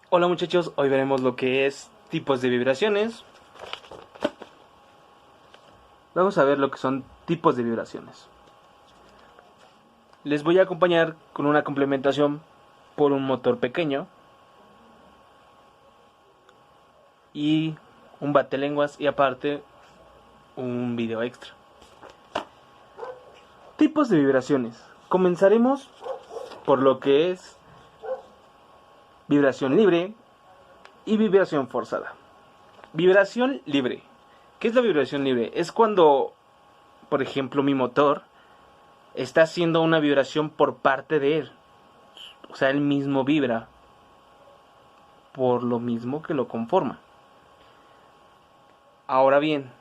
Hola muchachos, hoy veremos lo que es tipos de vibraciones. Vamos a ver lo que son tipos de vibraciones. Les voy a acompañar con una complementación por un motor pequeño y un batelenguas y aparte un video extra. Tipos de vibraciones. Comenzaremos por lo que es vibración libre y vibración forzada. Vibración libre. ¿Qué es la vibración libre? Es cuando, por ejemplo, mi motor está haciendo una vibración por parte de él. O sea, él mismo vibra por lo mismo que lo conforma. Ahora bien,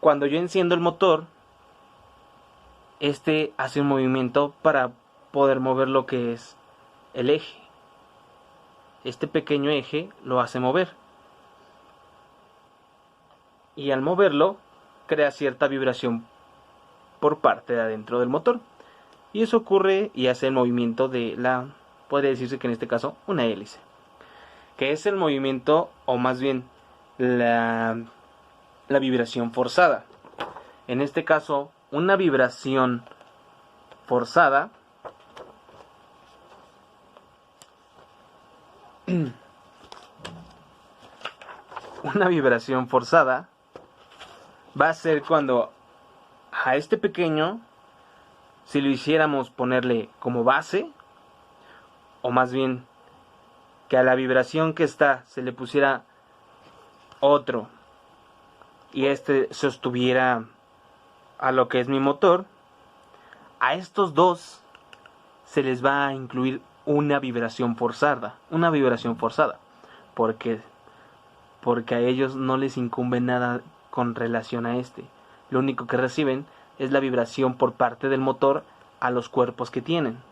cuando yo enciendo el motor, este hace un movimiento para poder mover lo que es el eje. Este pequeño eje lo hace mover. Y al moverlo, crea cierta vibración por parte de adentro del motor. Y eso ocurre y hace el movimiento de podría decirse que en este caso, una hélice. Que es el movimiento, o más bien, la vibración forzada. En este caso, una vibración forzada va a ser cuando a este pequeño, si lo hiciéramos ponerle como base, o más bien que a la vibración que está se le pusiera otro y este sostuviera a lo que es mi motor, a estos dos se les va a incluir una vibración forzada. Una vibración forzada. Porque a ellos no les incumbe nada con relación a este. Lo único que reciben es la vibración por parte del motor a los cuerpos que tienen.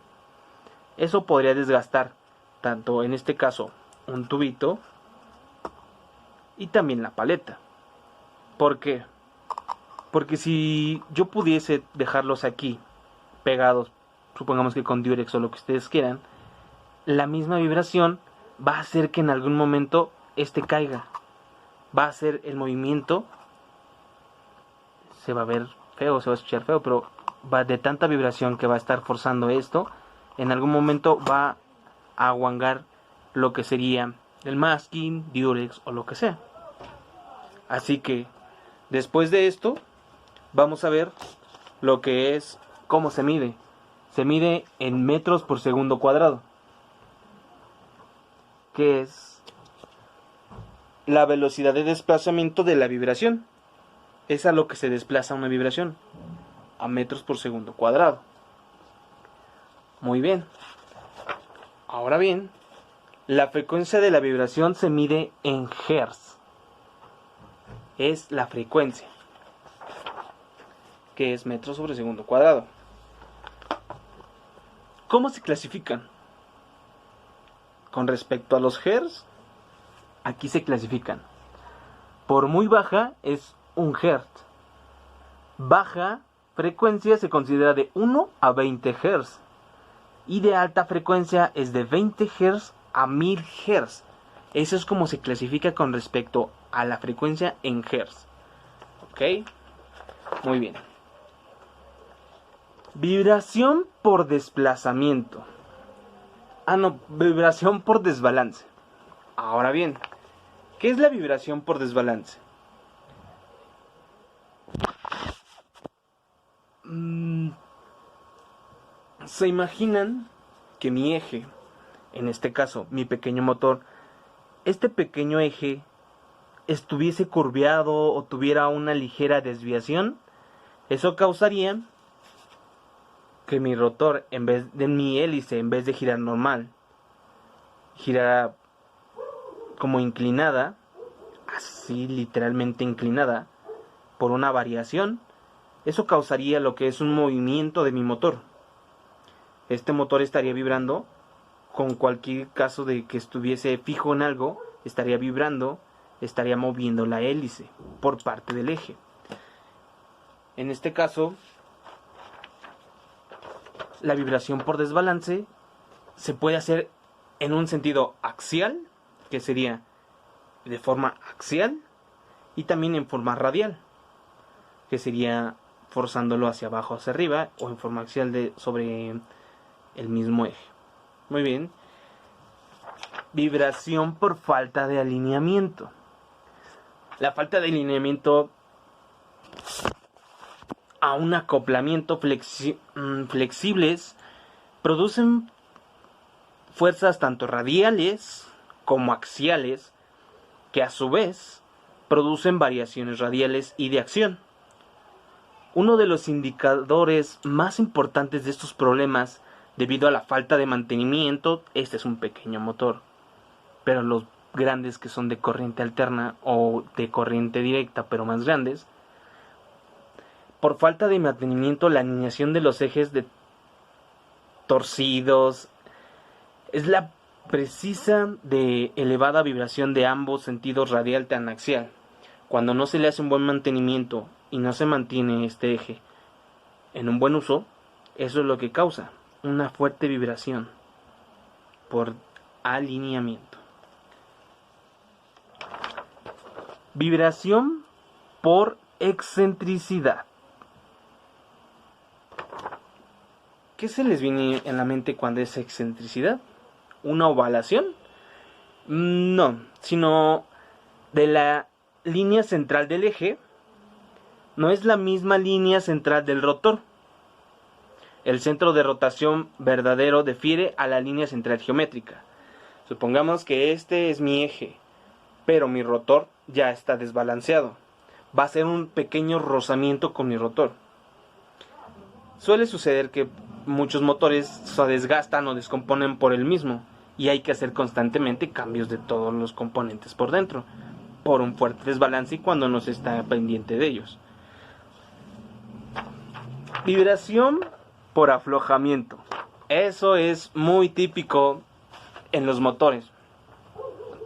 Eso podría desgastar tanto en este caso un tubito y también la paleta. ¿Por qué? Porque si yo pudiese dejarlos aquí pegados, supongamos que con Durex o lo que ustedes quieran, la misma vibración va a hacer que en algún momento este caiga. Va a hacer el movimiento, se va a ver feo, se va a escuchar feo, pero va de tanta vibración que va a estar forzando esto, en algún momento va a aguangar lo que sería el masking, Durex o lo que sea. Así que después de esto vamos a ver lo que es cómo se mide. Se mide en metros por segundo cuadrado, que es la velocidad de desplazamiento de la vibración. Es a lo que se desplaza una vibración, a metros por segundo cuadrado. Muy bien. Ahora bien, la frecuencia de la vibración se mide en hertz. Es la frecuencia, que es metros sobre segundo cuadrado. ¿Cómo se clasifican? Con respecto a los hertz, aquí se clasifican. Por muy baja es 1 hertz. Baja frecuencia se considera de 1 a 20 hertz. Y de alta frecuencia es de 20 Hz a 1000 Hz. Eso es como se clasifica con respecto a la frecuencia en Hz. ¿Ok? Muy bien. Vibración por desplazamiento. No, vibración por desbalance. Ahora bien, ¿qué es la vibración por desbalance? ¿Se imaginan que mi eje, en este caso mi pequeño motor, este pequeño eje estuviese curveado o tuviera una ligera desviación? Eso causaría que mi rotor, en vez de mi hélice, en vez de girar normal, girara como inclinada, así literalmente inclinada, por una variación. Eso causaría lo que es un movimiento de mi motor. Este motor estaría vibrando con cualquier caso de que estuviese fijo en algo, estaría vibrando, estaría moviendo la hélice por parte del eje. En este caso, la vibración por desbalance se puede hacer en un sentido axial, que sería de forma axial, y también en forma radial, que sería forzándolo hacia abajo, hacia arriba, o en forma axial sobre el mismo eje. Muy bien. Vibración por falta de alineamiento. La falta de alineamiento a un acoplamiento flexibles producen fuerzas tanto radiales como axiales, que a su vez producen variaciones radiales y de acción. Uno de los indicadores más importantes de estos problemas, debido a la falta de mantenimiento, este es un pequeño motor, pero los grandes que son de corriente alterna o de corriente directa, pero más grandes, por falta de mantenimiento, la alineación de los ejes de torcidos es la precisa de elevada vibración de ambos sentidos radial tan axial. Cuando no se le hace un buen mantenimiento y no se mantiene este eje en un buen uso, eso es lo que causa una fuerte vibración por alineamiento. Vibración por excentricidad. ¿Qué se les viene en la mente cuando es excentricidad? ¿Una ovalación? No, sino de la línea central del eje. No es la misma línea central del rotor. El centro de rotación verdadero difiere a la línea central geométrica. Supongamos que este es mi eje, pero mi rotor ya está desbalanceado. Va a ser un pequeño rozamiento con mi rotor. Suele suceder que muchos motores se desgastan o descomponen por el mismo, y hay que hacer constantemente cambios de todos los componentes por dentro, por un fuerte desbalance y cuando no se está pendiente de ellos. Vibración por aflojamiento. Eso es muy típico en los motores.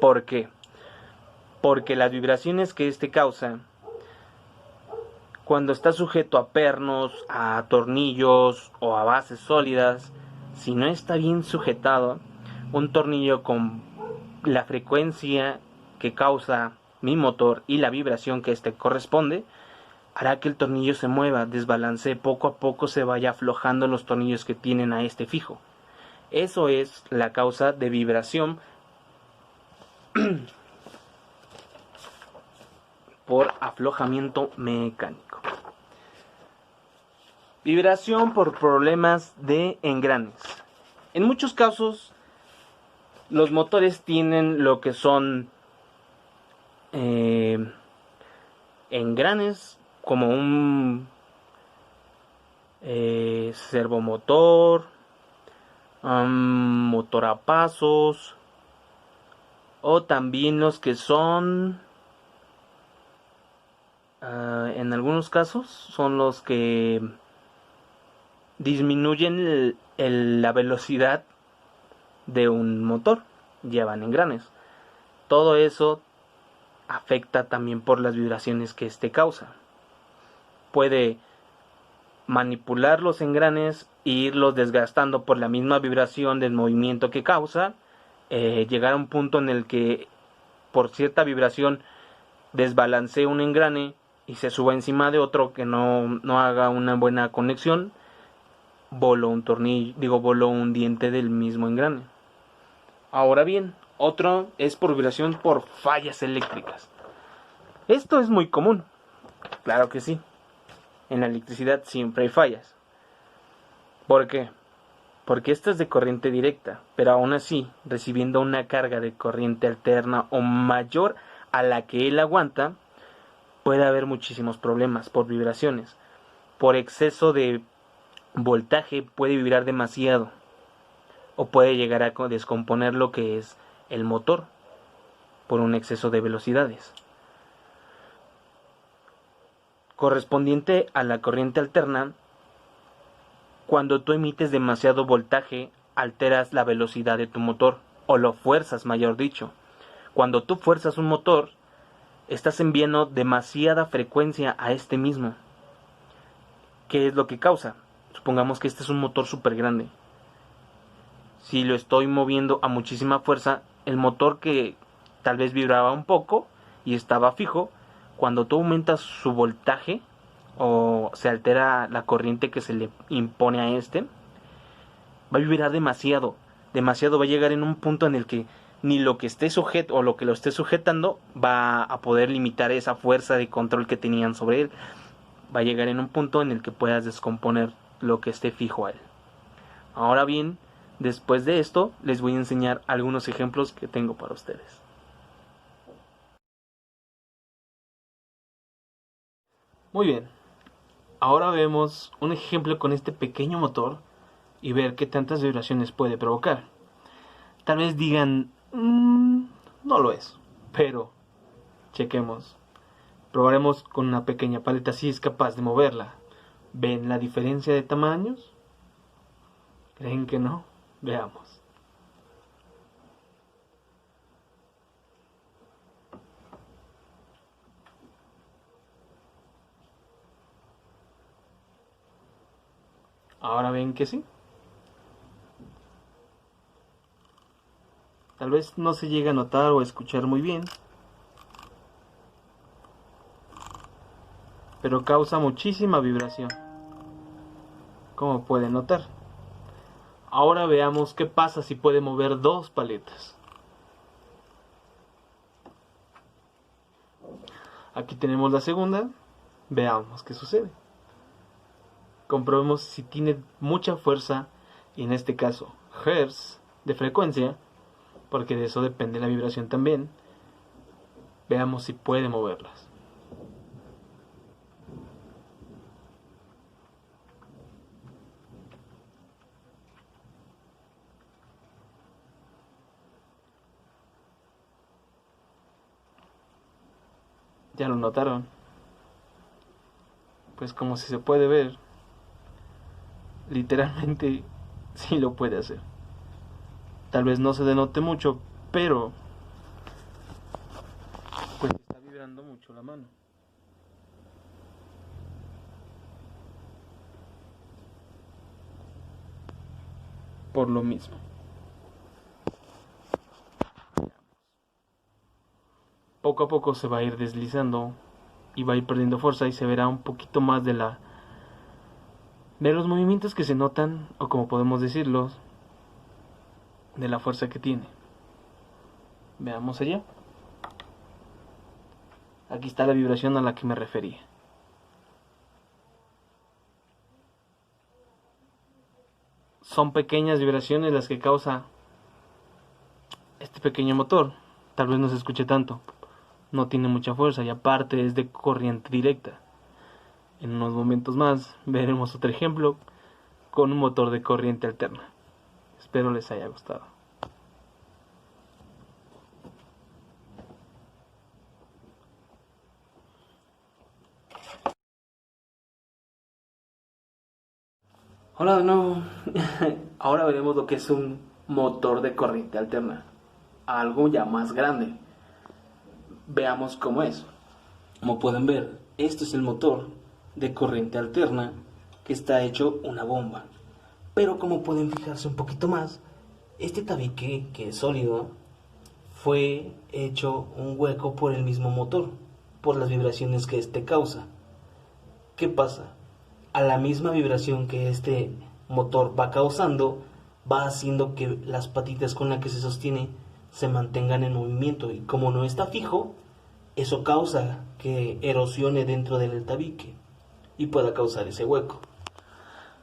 ¿Por qué? Porque las vibraciones que este causa, cuando está sujeto a pernos, a tornillos o a bases sólidas, si no está bien sujetado, un tornillo con la frecuencia que causa mi motor y la vibración que este corresponde, hará que el tornillo se mueva, desbalancee, poco a poco se vaya aflojando los tornillos que tienen a este fijo. Eso es la causa de vibración por aflojamiento mecánico. Vibración por problemas de engranes. En muchos casos, los motores tienen lo que son engranes, como un servomotor, motor a pasos, o también los que son, en algunos casos, son los que disminuyen la velocidad de un motor, llevan engranes. Todo eso afecta también por las vibraciones que este causa. Puede manipular los engranes e irlos desgastando por la misma vibración del movimiento que causa, llegar a un punto en el que por cierta vibración desbalancee un engrane y se suba encima de otro que no haga una buena conexión, voló un diente del mismo engrane. Ahora bien, otro es por vibración por fallas eléctricas. Esto es muy común, claro que sí. En la electricidad siempre hay fallas. ¿Por qué? Porque esta es de corriente directa, pero aún así, recibiendo una carga de corriente alterna o mayor a la que él aguanta, puede haber muchísimos problemas por vibraciones. Por exceso de voltaje puede vibrar demasiado, o puede llegar a descomponer lo que es el motor por un exceso de velocidades. Correspondiente a la corriente alterna, cuando tú emites demasiado voltaje, alteras la velocidad de tu motor, o lo fuerzas, mayor dicho. Cuando tú fuerzas un motor, estás enviando demasiada frecuencia a este mismo. ¿Qué es lo que causa? Supongamos que este es un motor súper grande. Si lo estoy moviendo a muchísima fuerza, el motor que tal vez vibraba un poco y estaba fijo, cuando tú aumentas su voltaje o se altera la corriente que se le impone a este, va a vibrar demasiado, demasiado, va a llegar en un punto en el que ni lo que esté sujeto o lo que lo esté sujetando va a poder limitar esa fuerza de control que tenían sobre él. Va a llegar en un punto en el que puedas descomponer lo que esté fijo a él. Ahora bien, después de esto les voy a enseñar algunos ejemplos que tengo para ustedes. Muy bien, ahora vemos un ejemplo con este pequeño motor y ver qué tantas vibraciones puede provocar. Tal vez digan, no lo es, pero chequemos. Probaremos con una pequeña paleta si es capaz de moverla. ¿Ven la diferencia de tamaños? ¿Creen que no? Veamos. Ahora ven que sí. Tal vez no se llegue a notar o a escuchar muy bien, pero causa muchísima vibración, como pueden notar. Ahora veamos qué pasa si puede mover dos paletas. Aquí tenemos la segunda. Veamos qué sucede. Comprobemos si tiene mucha fuerza, y en este caso hertz de frecuencia, porque de eso depende la vibración también. Veamos si puede moverlas. ¿Ya lo notaron? Pues como si se puede ver, literalmente sí lo puede hacer. Tal vez no se denote mucho, pero pues está vibrando mucho la mano. Por lo mismo. Poco a poco se va a ir deslizando y va a ir perdiendo fuerza y se verá un poquito más de los movimientos que se notan, o como podemos decirlos, de la fuerza que tiene. Veamos allá. Aquí está la vibración a la que me refería. Son pequeñas vibraciones las que causa este pequeño motor. Tal vez no se escuche tanto, no tiene mucha fuerza y aparte es de corriente directa. En unos momentos más veremos otro ejemplo con un motor de corriente alterna. Espero les haya gustado. Hola de nuevo. Ahora veremos lo que es un motor de corriente alterna. Algo ya más grande. Veamos cómo es. Como pueden ver, esto es el motor de corriente alterna que está hecho una bomba. Pero como pueden fijarse un poquito más, este tabique que es sólido fue hecho un hueco por el mismo motor, por las vibraciones que este causa. ¿Qué pasa? A la misma vibración que este motor va causando, va haciendo que las patitas con las que se sostiene se mantengan en movimiento, y como no está fijo, eso causa que erosione dentro del tabique y pueda causar ese hueco.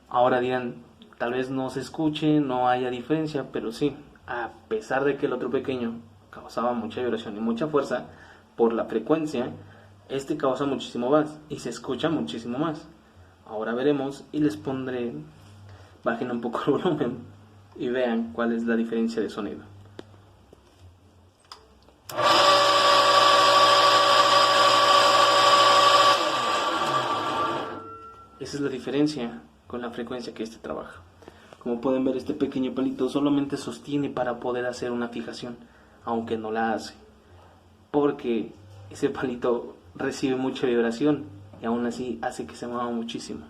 Ahora dirán, tal vez no se escuche, no haya diferencia, pero sí, a pesar de que el otro pequeño causaba mucha vibración y mucha fuerza por la frecuencia, este causa muchísimo más y se escucha muchísimo más. Ahora veremos y les pondré, bajen un poco el volumen y vean cuál es la diferencia de sonido. Esa es la diferencia con la frecuencia que este trabaja. Como pueden ver, este pequeño palito solamente sostiene para poder hacer una fijación, aunque no la hace, porque ese palito recibe mucha vibración y aún así hace que se mueva muchísimo.